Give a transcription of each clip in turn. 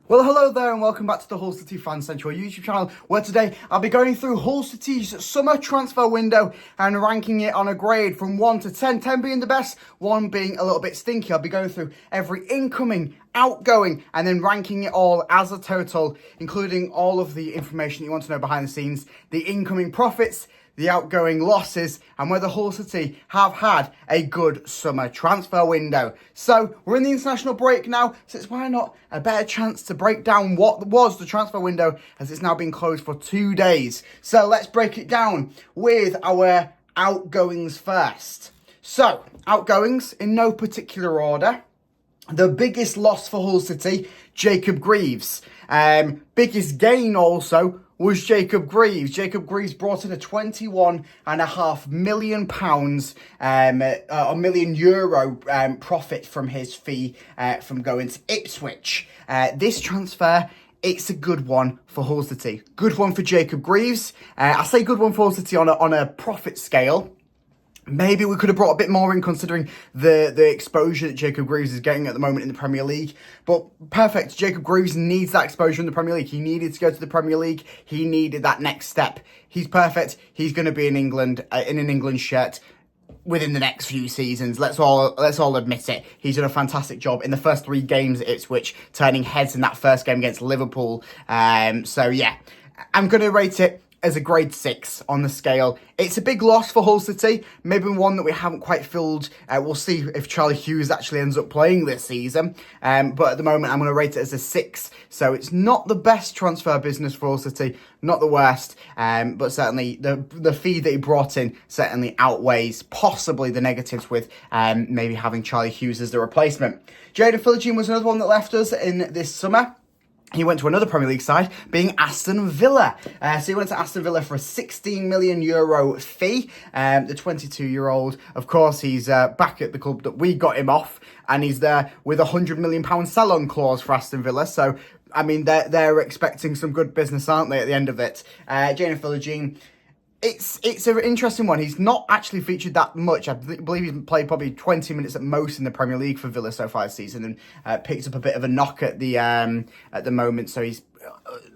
Well, hello there and welcome back to the Hull City Fan Central YouTube channel, where today I'll be going through Hull City's summer transfer window and ranking it on a grade from 1 to 10, 10 being the best, 1 being a little bit stinky. I'll be going through every incoming, outgoing, and then ranking it all as a total, including all of the information you want to know behind the scenes, the incoming profits, the outgoing losses, and whether Hull City have had a good summer transfer window. So we're in the international break now, so it's why not a better chance to break down what was the transfer window, as it's now been closed for 2 days. So let's break it down with our outgoings first. So, outgoings in no particular order. The biggest loss for Hull City, Jacob Greaves. Biggest gain also was Jacob Greaves. Jacob Greaves brought in a £21.5 million, a million euro profit from his fee from going to Ipswich. This transfer, it's a good one for Hull City. Good one for Jacob Greaves. I say good one for Hull City on a profit scale. Maybe we could have brought a bit more in considering the exposure that Jacob Greaves is getting at the moment in the Premier League. But perfect. Jacob Greaves needs that exposure in the Premier League. He needed to go to the Premier League. He needed that next step. He's perfect. He's going to be in England, in an England shirt within the next few seasons. Let's all admit it. He's done a fantastic job in the first 3 games at Ipswich, turning heads in that first game against Liverpool. So yeah, I'm going to rate it as a grade 6 on the scale. It's a big loss for Hull City, maybe one that we haven't quite filled. We'll see if Charlie Hughes actually ends up playing this season. But at the moment, I'm going to rate it as a 6. So it's not the best transfer business for Hull City, not the worst. But certainly the fee that he brought in certainly outweighs possibly the negatives with maybe having Charlie Hughes as the replacement. Jaden Philogene was another one that left us in this summer. He went to another Premier League side, being Aston Villa. So he went to Aston Villa for a €16 million fee. The 22-year-old, of course, he's back at the club that we got him off, and he's there with a £100 million sell-on clause for Aston Villa. So, I mean, they're expecting some good business, aren't they, at the end of it? Jaden Philogene, it's an interesting one. He's not actually featured that much. I believe he's played probably 20 minutes at most in the Premier League for Villa so far this season, and picked up a bit of a knock at the moment. So he's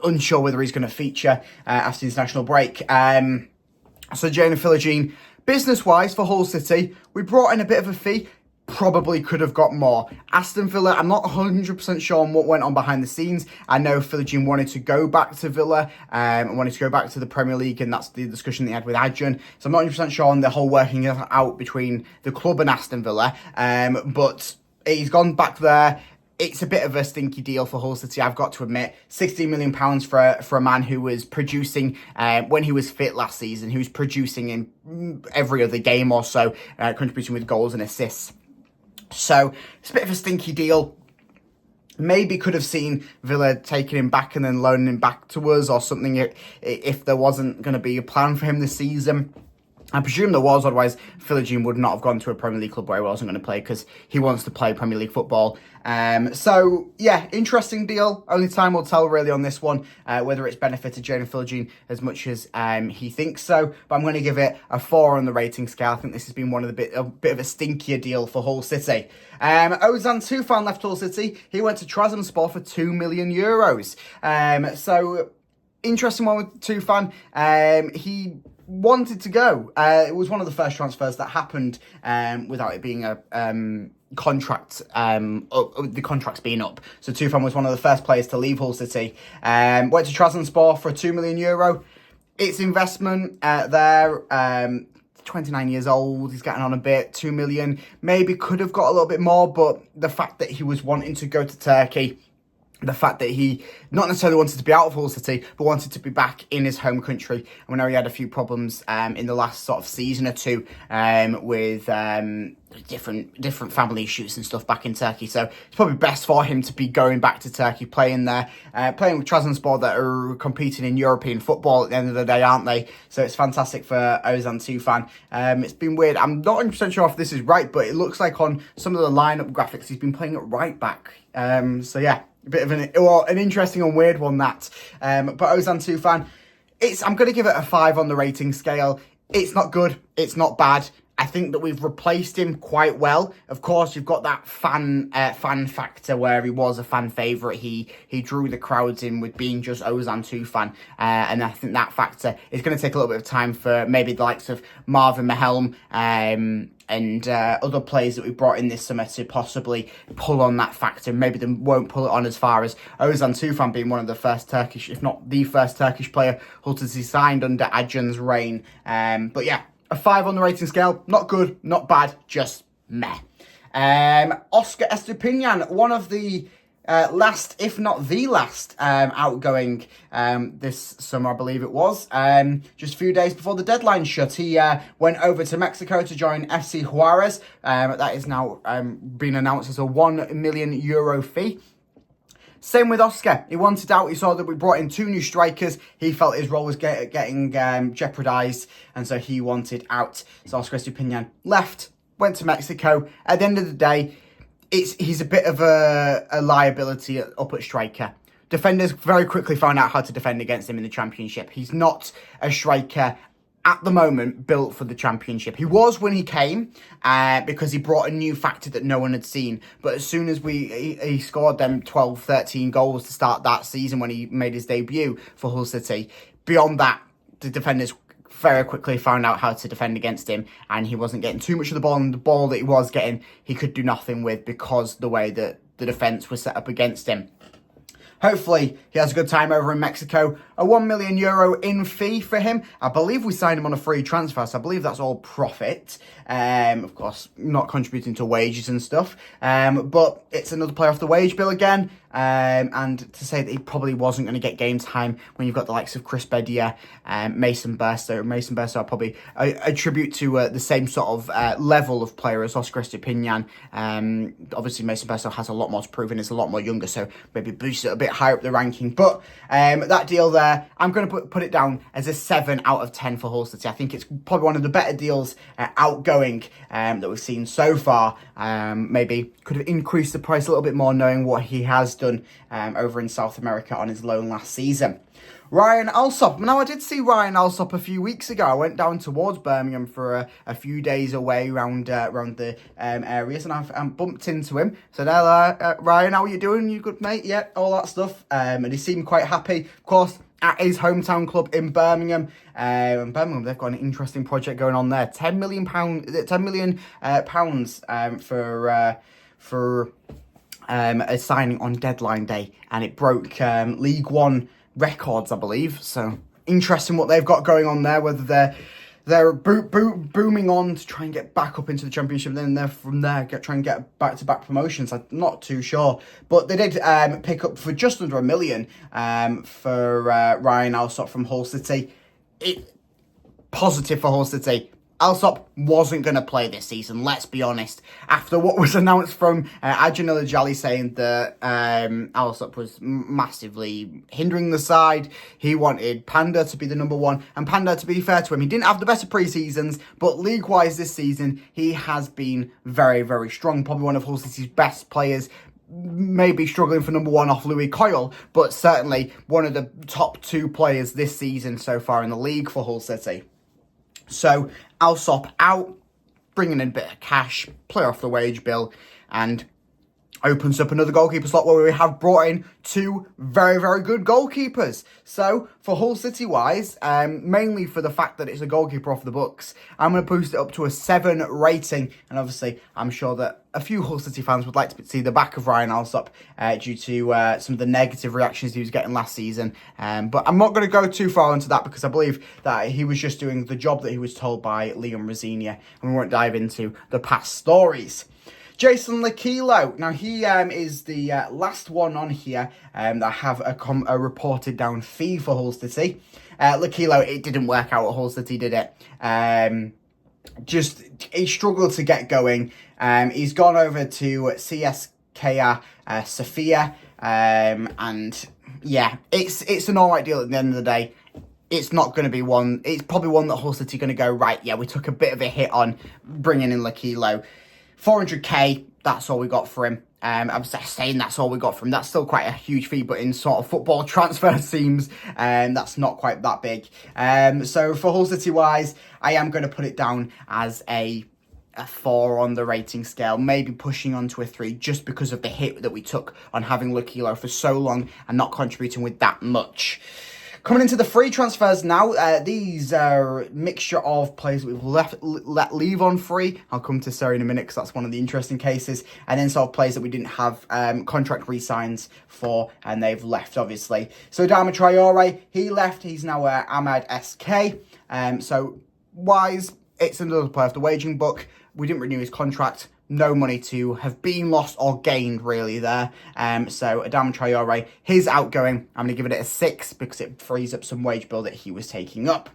unsure whether he's going to feature after the international break. So Jaden Philogene, business-wise for Hull City, we brought in a bit of a fee. Probably could have got more. Aston Villa, I'm not 100% sure on what went on behind the scenes. I know Philogene wanted to go back to Villa and wanted to go back to the Premier League, and that's the discussion they had with Adrian. So I'm not 100% sure on the whole working out between the club and Aston Villa. But he's gone back there. It's a bit of a stinky deal for Hull City, I've got to admit. £16 million for a man who was producing when he was fit last season, who was producing in every other game or so, contributing with goals and assists. So, it's a bit of a stinky deal. Maybe could have seen Villa taking him back and then loaning him back to us or something if there wasn't going to be a plan for him this season. I presume there was, otherwise Philogene would not have gone to a Premier League club where he wasn't going to play, because he wants to play Premier League football. So, yeah, interesting deal. Only time will tell, really, on this one, whether it's benefited Jaden Philogene as much as he thinks so. But I'm going to give it a 4 on the rating scale. I think this has been a bit of a stinkier deal for Hull City. Ozan Tufan left Hull City. He went to Trabzonspor for €2 million. So, interesting one with Tufan. He wanted to go. It was one of the first transfers that happened without it being a contract, the contracts being up. So Tufan was one of the first players to leave Hull City. Went to Trabzonspor for €2 million. It's investment there. 29 years old, he's getting on a bit, 2 million. Maybe could have got a little bit more, but the fact that he was wanting to go to Turkey, the fact that he not necessarily wanted to be out of Hull City, but wanted to be back in his home country. And we know he had a few problems in the last sort of season or two with different family issues and stuff back in Turkey. So it's probably best for him to be going back to Turkey, playing there, playing with Trabzonspor that are competing in European football at the end of the day, aren't they? So it's fantastic for Ozan Tufan. It's been weird. I'm not 100% sure if this is right, but it looks like on some of the lineup graphics, he's been playing at right back. So yeah, a bit of an interesting and weird one, that. But Ozan Tufan, I'm going to give it a 5 on the rating scale. It's not good. It's not bad. I think that we've replaced him quite well. Of course, you've got that fan factor where he was a fan favourite. He drew the crowds in with being just Ozan Tufan. And I think that factor is going to take a little bit of time for maybe the likes of Marvin Mahelm and other players that we brought in this summer to possibly pull on that factor. Maybe they won't pull it on as far as Ozan Tufan being one of the first Turkish, if not the first Turkish player Hull City signed under Acun's reign. But yeah, a 5 on the rating scale. Not good, not bad, just meh. Oscar Estupiñán, one of the last, if not the last, outgoing this summer, I believe it was. Just a few days before the deadline shut, he went over to Mexico to join FC Juarez. That is now been announced as a €1 million fee. Same with Oscar. He wanted out. He saw that we brought in 2 new strikers. He felt his role was getting jeopardised, and so he wanted out. So Oscar Estupiñán left, went to Mexico. At the end of the day, he's a bit of a liability up at striker. Defenders very quickly found out how to defend against him in the Championship. He's not a striker at the moment built for the Championship. He was when he came because he brought a new factor that no one had seen. But as soon as he scored them 12, 13 goals to start that season when he made his debut for Hull City, beyond that, the defenders very quickly found out how to defend against him, and he wasn't getting too much of the ball, and the ball that he was getting, he could do nothing with because the way that the defence was set up against him. Hopefully, he has a good time over in Mexico. A €1 million in fee for him. I believe we signed him on a free transfer, so I believe that's all profit. Of course, not contributing to wages and stuff. But it's another player off the wage bill again. And to say that he probably wasn't going to get game time when you've got the likes of Chris Bedia, Mason Burstow. Mason Burstow I probably attribute to the same sort of level of player as Oscar Estupiñán. Obviously, Mason Burstow has a lot more to prove and is a lot more younger, so maybe boost it a bit higher up the ranking. But that deal there, I'm going to put it down as a 7 out of 10 for Hull City. I think it's probably one of the better deals outgoing that we've seen so far. Maybe could have increased the price a little bit more knowing what he has done over in South America on his loan last season. Ryan Alsop. Now, I did see Ryan Alsop a few weeks ago. I went down towards Birmingham for a few days away around the areas, and I bumped into him. Said, hello, Ryan, how are you doing? You good, mate? Yeah, all that stuff. And he seemed quite happy, of course, at his hometown club in Birmingham. In Birmingham, they've got an interesting project going on there. £10 million for a signing on deadline day, and it broke League One records, I believe. So interesting what they've got going on there. Whether they're booming on to try and get back up into the Championship, and then they're from there try and get back-to-back promotions. I'm not too sure, but they did pick up for just under £1 million for Ryan Alsop from Hull City. Positive for Hull City. Alsop wasn't going to play this season, let's be honest. After what was announced from Acun Ilıcalı saying that Alsop was massively hindering the side, he wanted Panda to be the number 1. And Panda, to be fair to him, he didn't have the better pre-seasons, but league-wise this season, he has been very, very strong. Probably one of Hull City's best players. Maybe struggling for number 1 off Louis Coyle, but certainly one of the top 2 players this season so far in the league for Hull City. So, Alsop out, bringing in a bit of cash, player off the wage bill, and opens up another goalkeeper slot where we have brought in 2 very, very good goalkeepers. So, for Hull City-wise, mainly for the fact that it's a goalkeeper off the books, I'm going to boost it up to a 7 rating. And obviously, I'm sure that a few Hull City fans would like to see the back of Ryan Alsop due to some of the negative reactions he was getting last season. But I'm not going to go too far into that because I believe that he was just doing the job that he was told by Liam Rosenior, and we won't dive into the past stories. Jason Lakilo. Now, he is the last one on here that have a reported down fee for Hull City. Lakilo, it didn't work out at Hull City, did it? He struggled to get going. He's gone over to CSKA Sofia. And, yeah, it's an all right deal at the end of the day. It's not going to be one. It's probably one that Hull City are going to go, right, yeah, we took a bit of a hit on bringing in Lakilo. 400k, that's all we got for him. I'm saying that's all we got from him. That's still quite a huge fee, but in sort of football transfer seems, that's not quite that big. So for Hull City wise, I am going to put it down as a a 4 on the rating scale, maybe pushing onto a 3 just because of the hit that we took on having Lokilo for so long and not contributing with that much. Coming into the free transfers now, these are a mixture of players that we've let leave on free. I'll come to Seri in a minute because that's one of the interesting cases. And then sort of players that we didn't have contract re-signs for and they've left, obviously. So Adama Traore, he left. He's now Ahmad SK. So Wise, it's another player off the waging book. We didn't renew his contract. No money to have been lost or gained, really, there. So Adama Traore, his outgoing, I'm going to give it a 6 because it frees up some wage bill that he was taking up.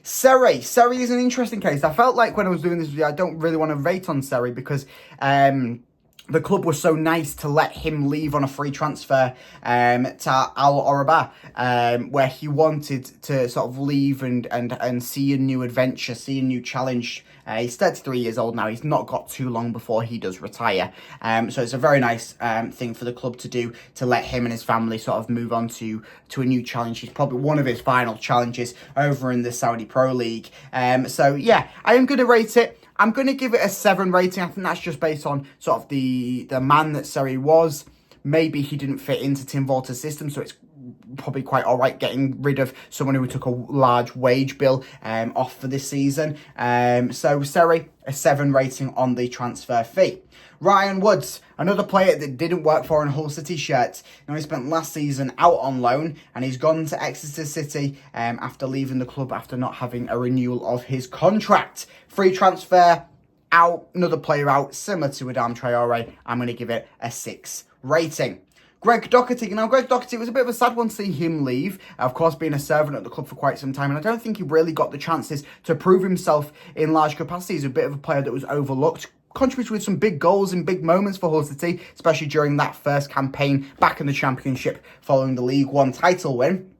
Seri is an interesting case. I felt like when I was doing this video, I don't really want to rate on Seri because the club was so nice to let him leave on a free transfer to Al Oraba, where he wanted to sort of leave and see a new adventure, see a new challenge. He's 33 years old now. He's not got too long before he does retire. So it's a very nice thing for the club to do, to let him and his family sort of move on to a new challenge. It's probably one of his final challenges over in the Saudi Pro League. So yeah, I am going to rate it. I'm going to give it a 7 rating. I think that's just based on sort of the man that Seri was. Maybe he didn't fit into Tim Walter's system, so it's probably quite all right getting rid of someone who took a large wage bill off for this season. So Seri, a 7 rating on the transfer fee. Ryan Woods, another player that didn't work for in Hull City shirt. Now, he spent last season out on loan and he's gone to Exeter City after leaving the club after not having a renewal of his contract. Free transfer, out, another player out, similar to Adama Traore. I'm going to give it a 6 rating. Greg Doherty. Now, Greg Doherty, was a bit of a sad one to see him leave. Of course, being a servant at the club for quite some time. And I don't think he really got the chances to prove himself in large capacity. He's a bit of a player that was overlooked. Contributed with some big goals in big moments for Hull City, especially during that first campaign back in the Championship following the League One title win.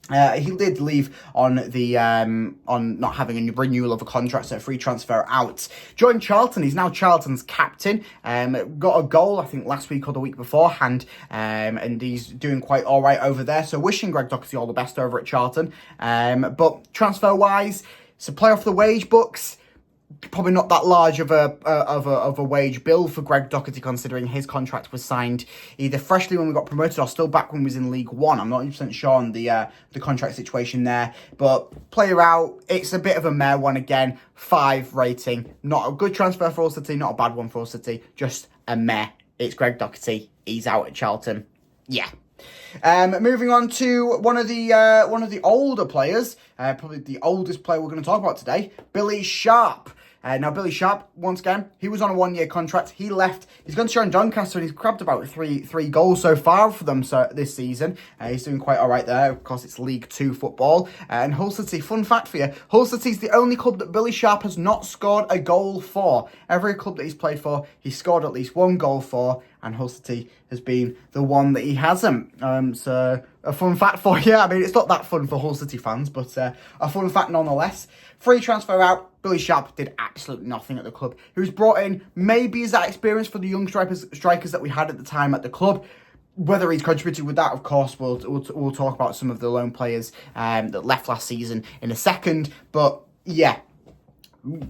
He did leave on the on not having a renewal of a contract, so a free transfer out. Joined Charlton. He's now Charlton's captain. Got a goal, I think, last week or the week beforehand, and he's doing quite all right over there. So wishing Greg Doherty all the best over at Charlton. But transfer-wise, it's a player off the wage books. Probably not that large of a wage bill for Greg Doherty, considering his contract was signed either freshly when we got promoted or still back when we was in League One. I'm not 100% sure on the contract situation there, but player out. It's a bit of a meh one again. 5 rating. Not a good transfer for Hull City, not a bad one for Hull City. Just a meh. It's Greg Doherty. He's out at Charlton. Yeah. Moving on to one of the older players, probably the oldest player we're going to talk about today, Billy Sharp. Now, Billy Sharp, once again, he was on a 1-year contract. He left. He's gone to join Doncaster, and he's grabbed about three goals so far for them this season. He's doing quite all right there. Of course, it's League 2 football. And Hull City, fun fact for you, Hull City's the only club that Billy Sharp has not scored a goal for. Every club that he's played for, he's scored at least 1 goal for, and Hull City has been the one that he hasn't. So a fun fact for you. I mean, it's not that fun for Hull City fans, but a fun fact nonetheless. Free transfer out. Billy Sharp did absolutely nothing at the club. He was brought in, maybe as that experience for the young strikers that we had at the time at the club. Whether he's contributed with that, of course, we'll talk about some of the loan players that left last season in a second. But yeah,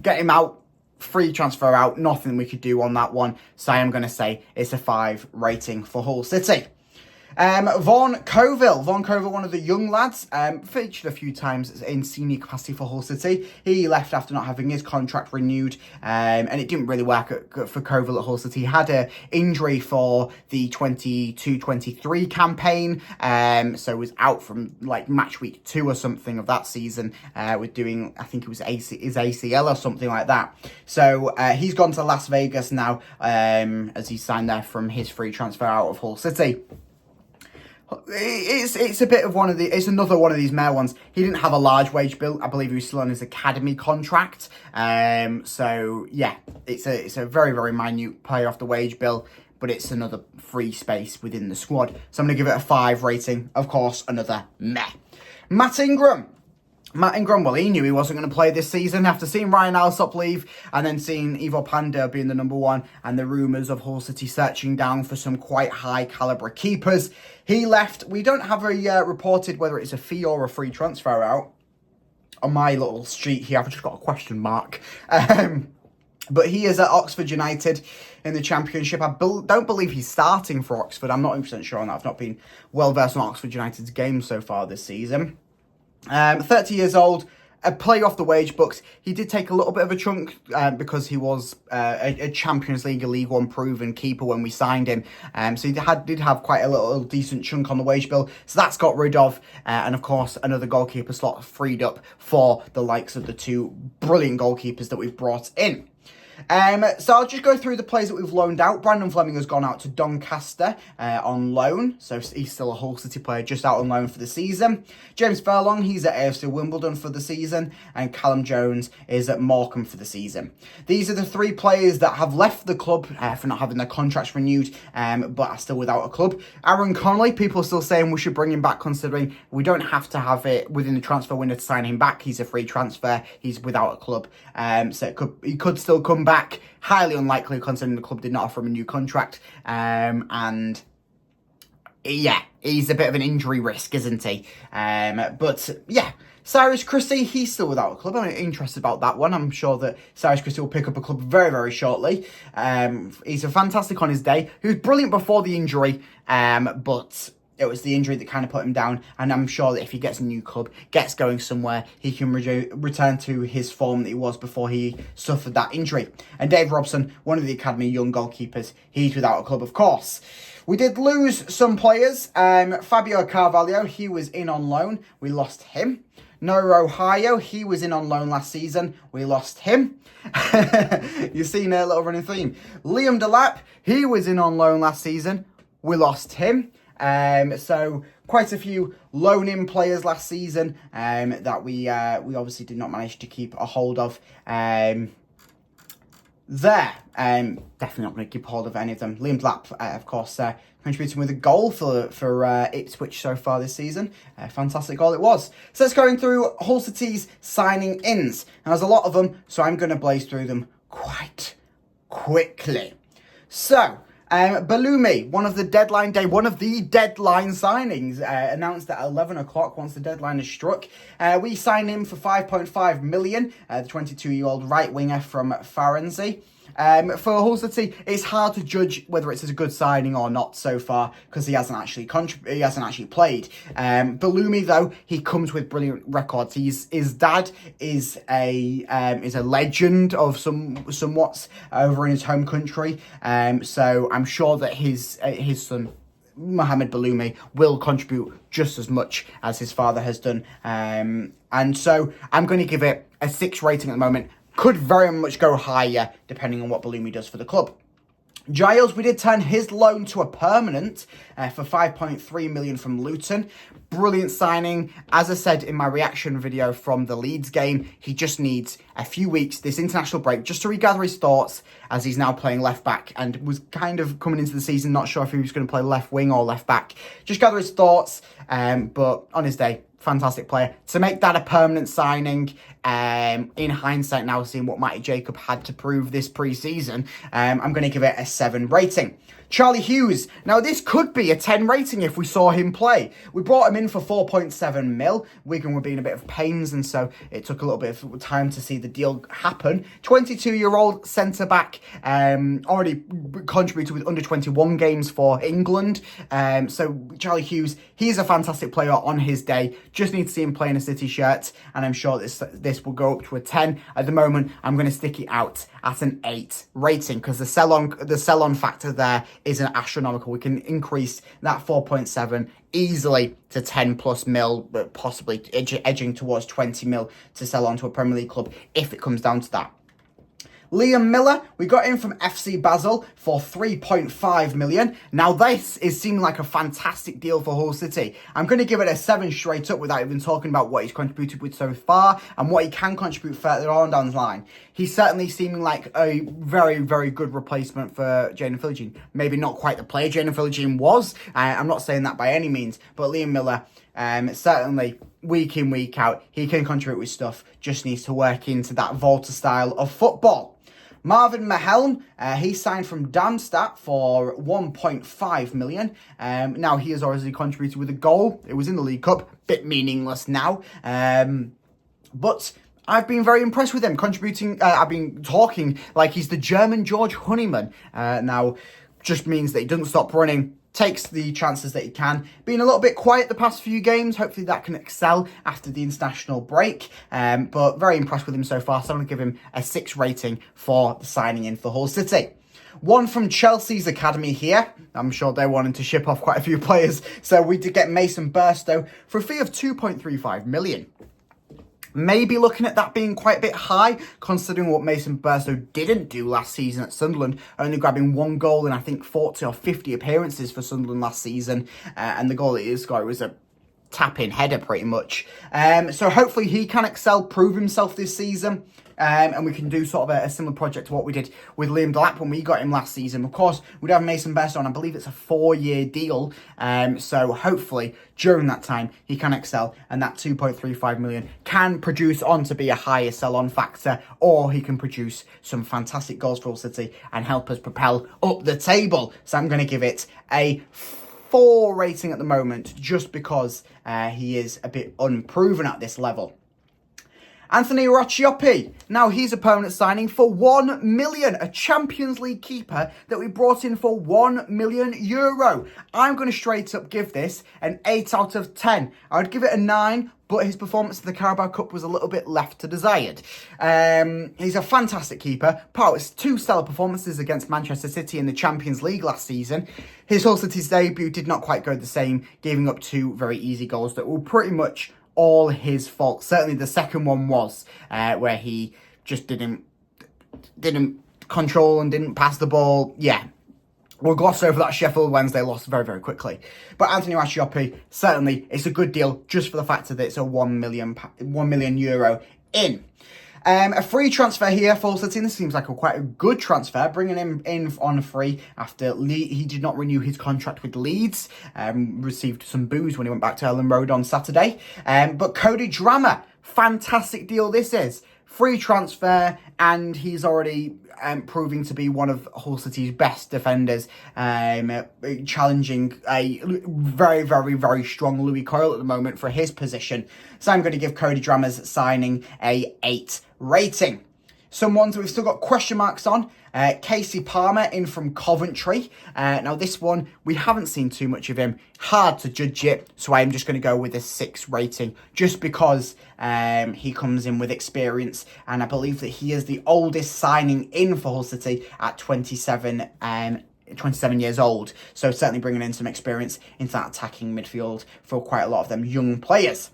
get him out. Free transfer out. Nothing we could do on that one. So I am going to say it's a 5 rating for Hull City. Vaughan Coville, one of the young lads, featured a few times in senior capacity for Hull City. He left after not having his contract renewed, and it didn't really work for Coville at Hull City. He had an injury for the 22-23 campaign, so was out from like match week 2 or something of that season, with doing, I think it was his ACL or something like that. So he's gone to Las Vegas now, as he signed there from his free transfer out of Hull City. It's a bit of it's another one of these male ones. He didn't have a large wage bill. I believe he was still on his academy contract. So yeah, it's a very, very minute player off the wage bill, but it's another free space within the squad. So I'm going to give it a 5 rating. Of course, another meh. Matt Ingram, well, he knew he wasn't going to play this season after seeing Ryan Alsop leave and then seeing Ivo Panda being the number 1 and the rumours of Hull City searching down for some quite high calibre keepers. He left. We don't have a reported whether it's a fee or a free transfer out. On my little sheet here, I've just got a question mark. But he is at Oxford United in the Championship. I don't believe he's starting for Oxford. I'm not 100% sure on that. I've not been well versed on Oxford United's games so far this season. 30 years old, a player off the wage books. He did take a little bit of a chunk because he was a Champions League, a League One proven keeper when we signed him. So he did have quite a little decent chunk on the wage bill. So that's got rid of. And of course, another goalkeeper slot freed up for the likes of the two brilliant goalkeepers that we've brought in. So I'll just go through the players that we've loaned out. Brandon Fleming has gone out to Doncaster on loan, so he's still a Hull City player, just out on loan for the season. James Furlong, he's at AFC Wimbledon for the season, and Callum Jones is at Morecambe for the season. These are the three players that have left the club for not having their contracts renewed, but are still without a club. Aaron Connolly, people are still saying we should bring him back, considering we don't have to have it within the transfer window to sign him back. He's a free transfer. He's without a club, so he could still come back. Highly unlikely, considering the club did not offer him a new contract. And yeah, he's a bit of an injury risk, isn't he? But yeah, Cyrus Christie, he's still without a club. I'm interested about that one. I'm sure that Cyrus Christie will pick up a club very, very shortly. He's a fantastic on his day. He was brilliant before the injury, but it was the injury that kind of put him down, and I'm sure that if he gets a new club, gets going somewhere, he can return to his form that he was before he suffered that injury. And Dave Robson, one of the Academy young goalkeepers, he's without a club, of course. We did lose some players. Fabio Carvalho, he was in on loan. We lost him. Noah Ohio, he was in on loan last season. We lost him. You've seen a little running theme. Liam Delap, he was in on loan last season. We lost him. So quite a few loan-in players last season that we obviously did not manage to keep a hold of. Definitely not going to keep hold of any of them. Liam Delap, of course, contributing with a goal for Ipswich so far this season. Fantastic goal it was. So let's go through Hull City's signing ins. And there's a lot of them, so I'm going to blaze through them quite quickly. So Balumi, one of the deadline signings, announced at 11 o'clock once the deadline is struck. We signed him for 5.5 million, the 22-year-old right winger from Farenzy. For Hull City, it's hard to judge whether it's a good signing or not so far because he hasn't actually played. Balumi, though, he comes with brilliant records. His dad is a legend of somewhat over in his home country. So I'm sure that his son, Mohamed Balumi, will contribute just as much as his father has done. And so I'm going to give it a 6 rating at the moment. Could very much go higher depending on what Balumi does for the club. Giles, we did turn his loan to a permanent for 5.3 million from Luton. Brilliant signing. As I said in my reaction video from the Leeds game, he just needs a few weeks, this international break, just to regather his thoughts as he's now playing left back and was kind of coming into the season not sure if he was going to play left wing or left back. Just gather his thoughts, but on his day, fantastic player. To make that a permanent signing, in hindsight now, seeing what Matty Jacob had to prove this pre-season, I'm going to give it a 7 rating. Charlie Hughes. Now, this could be a 10 rating if we saw him play. We brought him in for 4.7 mil. Wigan were being a bit of pains, and so it took a little bit of time to see the deal happen. 22-year-old centre-back, already contributed with under-21 games for England. So Charlie Hughes, he's a fantastic player on his day. Just need to see him play in a City shirt, and I'm sure this will go up to a 10. At the moment, I'm going to stick it out at an 8 rating because the sell-on factor there isn't astronomical. We can increase that 4.7 easily to 10 plus mil, but possibly edging towards 20 mil to sell on to a Premier League club if it comes down to that. Liam Miller, we got him from FC Basel for 3.5 million. Now, this is seeming like a fantastic deal for Hull City. I'm going to give it a 7 straight up without even talking about what he's contributed with so far and what he can contribute further on down the line. He's certainly seeming like a very, very good replacement for Jayden Philogene. Maybe not quite the player Jayden Philogene was. I'm not saying that by any means, but Liam Miller, certainly week in, week out, he can contribute with stuff, just needs to work into that Volta style of football. Marvin Mahelm, he signed from Darmstadt for 1.5 million. Now, he has already contributed with a goal. It was in the League Cup. Bit meaningless now. But I've been very impressed with him, contributing. I've been talking like he's the German George Honeyman. Now, just means that he doesn't stop running, takes the chances that he can. Been a little bit quiet the past few games. Hopefully that can excel after the international break. But very impressed with him so far. So I'm going to give him a 6 rating for the signing in for Hull City. One from Chelsea's academy here. I'm sure they're wanting to ship off quite a few players. So we did get Mason Burstow for a fee of 2.35 million. Maybe looking at that being quite a bit high, considering what Mason Burstow didn't do last season at Sunderland, only grabbing 1 goal in, I think, 40 or 50 appearances for Sunderland last season. And the goal that he scored was a tap-in header, pretty much. So hopefully he can excel, prove himself this season. And we can do sort of a similar project to what we did with Liam Delap when we got him last season. Of course, we'd have Mason Burstow on, I believe it's a 4-year deal. So hopefully during that time he can excel, and that 2.35 million can produce on to be a higher sell-on factor, or he can produce some fantastic goals for Hull City and help us propel up the table. So I'm going to give it a 4 rating at the moment, just because he is a bit unproven at this level. Anthony Racioppi. Now, he's a permanent signing for 1 million. A Champions League keeper that we brought in for €1 million. I'm going to straight up give this an 8 out of 10. I would give it a 9, but his performance in the Carabao Cup was a little bit left to desired. He's a fantastic keeper. Part of his 2 stellar performances against Manchester City in the Champions League last season. His Hull City's debut did not quite go the same, giving up 2 very easy goals that were pretty much all his fault. Certainly the second one was, where he just didn't control and didn't pass the ball. Yeah, we'll gloss over that Sheffield Wednesday loss very, very quickly. But Anthony Racioppi, certainly it's a good deal just for the fact that it's a €1 million in. A free transfer here for Hull City. This seems like quite a good transfer, bringing him in on free after he did not renew his contract with Leeds. Received some boos when he went back to Ellen Road on Saturday. But Cody Drammer, fantastic deal this is. Free transfer, and he's already proving to be one of Hull City's best defenders, challenging a very, very, very strong Louis Coyle at the moment for his position. So I'm going to give Cody Drammer's signing a 8 rating. Some ones that we've still got question marks on. Casey Palmer in from Coventry. Now this one, we haven't seen too much of him. Hard to judge it, so I'm just going to go with a 6 rating, just because he comes in with experience, and I believe that he is the oldest signing in for Hull City at 27 years old. So certainly bringing in some experience into that attacking midfield for quite a lot of them young players.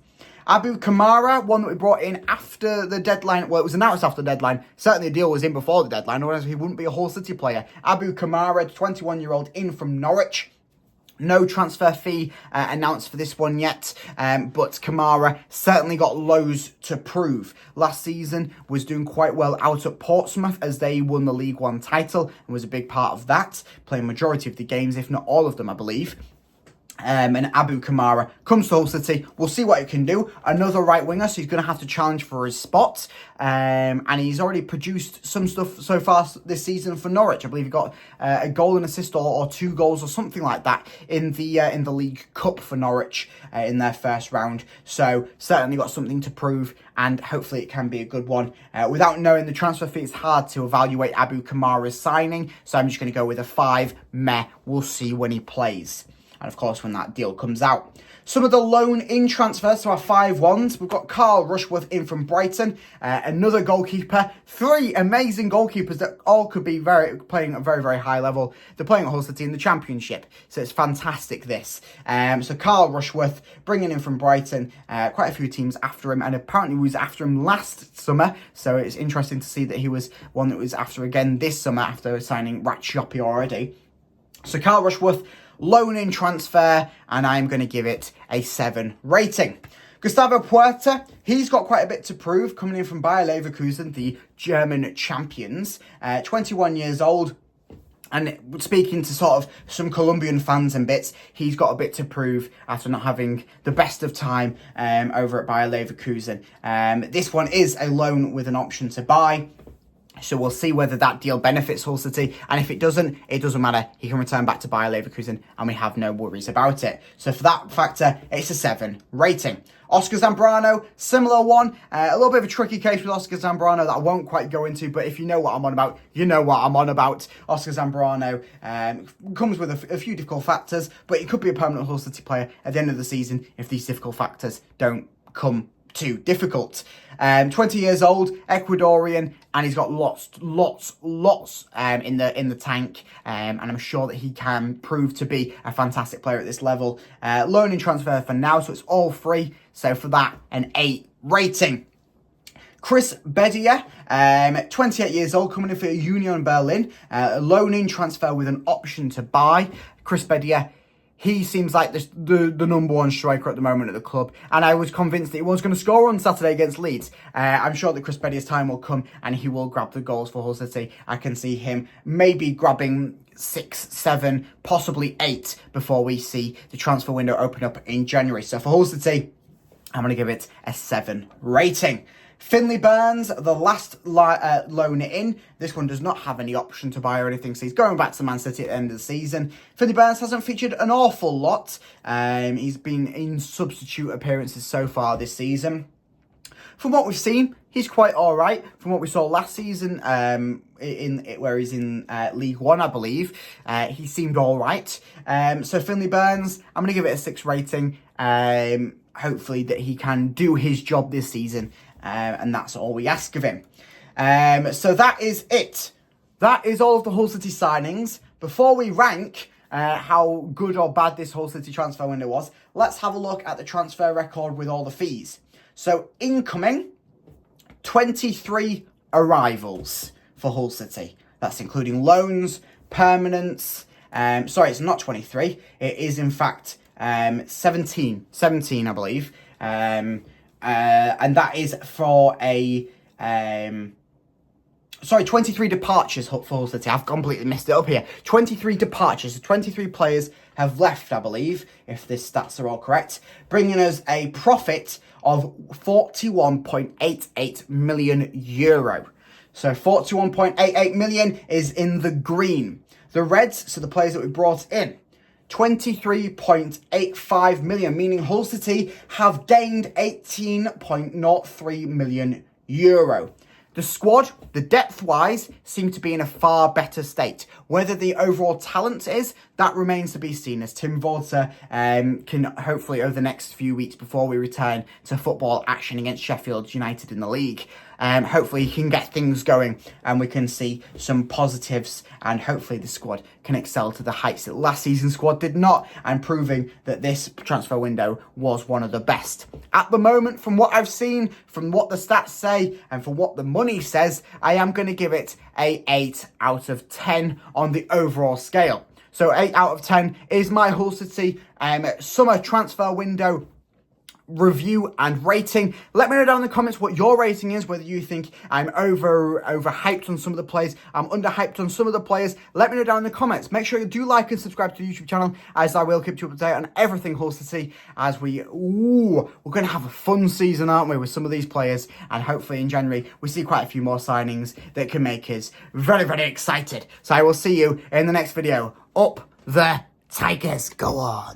Abu Kamara, one that we brought in after the deadline. Well, it was announced after the deadline. Certainly the deal was in before the deadline, otherwise he wouldn't be a Hull City player. Abu Kamara, 21-year-old in from Norwich. No transfer fee announced for this one yet, but Kamara certainly got loads to prove. Last season was doing quite well out at Portsmouth as they won the League One title and was a big part of that, playing majority of the games, if not all of them, I believe. And Abu Kamara comes to Hull City. We'll see what he can do. Another right winger, so he's going to have to challenge for his spot. And he's already produced some stuff so far this season for Norwich. I believe he got a goal and assist or 2 goals or something like that in the League Cup for Norwich in their first round. So certainly got something to prove, and hopefully it can be a good one. Without knowing the transfer fee, it's hard to evaluate Abu Kamara's signing. So I'm just going to go with a 5. Meh. We'll see when he plays. And of course, when that deal comes out. Some of the loan-in transfers to our 5 ones. We've got Carl Rushworth in from Brighton. Another goalkeeper. 3 amazing goalkeepers that all could be playing at a very, very high level. They're playing at Hull City in the Championship. So it's fantastic, this. So Carl Rushworth, bringing in from Brighton. Quite a few teams after him. And apparently was after him last summer. So it's interesting to see that he was one that was after again this summer after signing Racioppi already. So Carl Rushworth, loan-in transfer, and I'm going to give it a 7 rating. Gustavo Puerta, he's got quite a bit to prove, coming in from Bayer Leverkusen, the German champions. 21 years old, and speaking to sort of some Colombian fans and bits, he's got a bit to prove after not having the best of time over at Bayer Leverkusen. This one is a loan with an option to buy. So we'll see whether that deal benefits Hull City, and if it doesn't matter. He can return back to Bayer Leverkusen, and we have no worries about it. So for that factor, it's a 7 rating. Oscar Zambrano, similar one. A little bit of a tricky case with Oscar Zambrano that I won't quite go into, but if you know what I'm on about, you know what I'm on about. Oscar Zambrano comes with a few difficult factors, but he could be a permanent Hull City player at the end of the season if these difficult factors don't come too difficult. 20 years old, Ecuadorian, and he's got lots in the tank, and I'm sure that he can prove to be a fantastic player at this level. Loan and transfer for now, so it's all free. So for that, an 8 rating. Chris Bedia, 28 years old, coming in for Union Berlin. Loan in transfer with an option to buy. Chris Bedia, he seems like the number one striker at the moment at the club. And I was convinced that he was going to score on Saturday against Leeds. I'm sure that Chris Bedia's time will come and he will grab the goals for Hull City. I can see him maybe grabbing 6, 7, possibly 8 before we see the transfer window open up in January. So for Hull City, I'm going to give it a 7 rating. Finley Burns, the last loan in. This one does not have any option to buy or anything, so he's going back to Man City at the end of the season. Finley Burns hasn't featured an awful lot. He's been in substitute appearances so far this season. From what we've seen, he's quite all right. From what we saw last season, where he's in League One, I believe, he seemed all right. So Finley Burns, I'm going to give it a 6 rating. Hopefully that he can do his job this season. And that's all we ask of him. So that is it. That is all of the Hull City signings. Before we rank how good or bad this Hull City transfer window was, let's have a look at the transfer record with all the fees. So incoming, 23 arrivals for Hull City. That's including loans, permanents. Sorry, it's not 23. It is in fact 17, I believe. And that is for a, 23 departures for Hull City. I've completely messed it up here. 23 departures. So 23 players have left, I believe, if the stats are all correct, bringing us a profit of 41.88 million euro. So 41.88 million is in the green. The reds, so the players that we brought in, 23.85 million, meaning Hull City have gained 18.03 million euro. The squad, the depth-wise, seem to be in a far better state. Whether the overall talent is, that remains to be seen, as Tim Volter can hopefully, over the next few weeks before we return to football action against Sheffield United in the league, hopefully he can get things going and we can see some positives, and hopefully the squad can excel to the heights that last season's squad did not, and proving that this transfer window was one of the best. At the moment, from what I've seen, from what the stats say, and from what the money says, I am going to give it a 8 out of 10 on the overall scale. So 8 out of 10 is my Hull City summer transfer window review and rating. Let me know down in the comments what your rating is, whether you think I'm overhyped on some of the players, I'm underhyped on some of the players. Let me know down in the comments. Make sure you do like and subscribe to the YouTube channel, as I will keep you up to date on everything Hull City, as we're going to have a fun season, aren't we, with some of these players, and hopefully in January we see quite a few more signings that can make us very, very excited. So I will see you in the next video. Up the Tigers, go on.